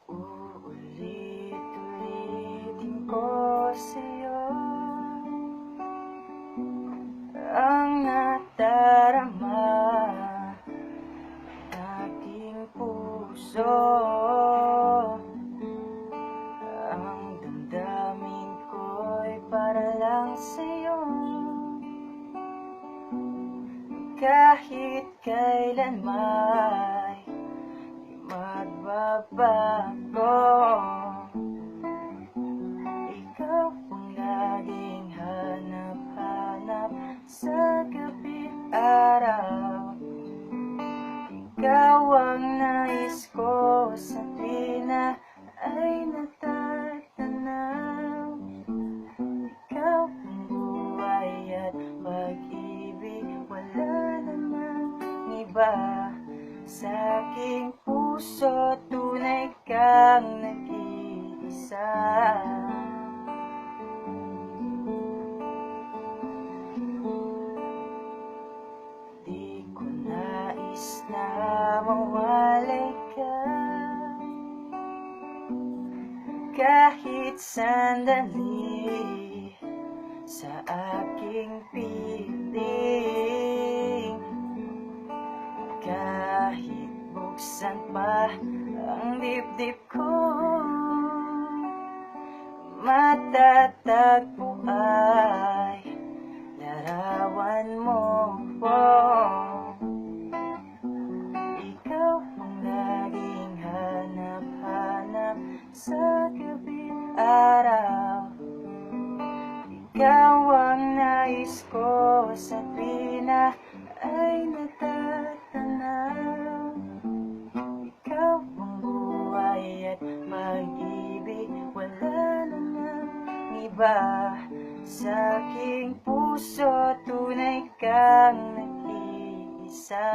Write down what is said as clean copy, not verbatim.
Uulit-ulitin ko sa'yo ang nadarama ng aking puso. Ang damdamin ko'y para lang sa'yo, kahit kailan may magbabago. Ikaw ang laging hanap-hanap sa gabi araw. Ikaw ang nais ko sa tuwina ay natatanaw. Ikaw ang buhay at pag-ibig, wala namang iba. Sa aking puso, tunay kang nag-iisa. Di ko nais na mawalay ka kahit sandali sa aking piling. Kahit buksan pa ang dibdib ko, matatagpo ay larawan mo po. Ikaw ang laging hanap-hanap sa gabi araw. Ikaw ang nais ko sa tuwina ay natatanaw. Ikaw ang buhay at pag-ibig, wala namang iba. Sa aking puso, tunay kang nag-iisa.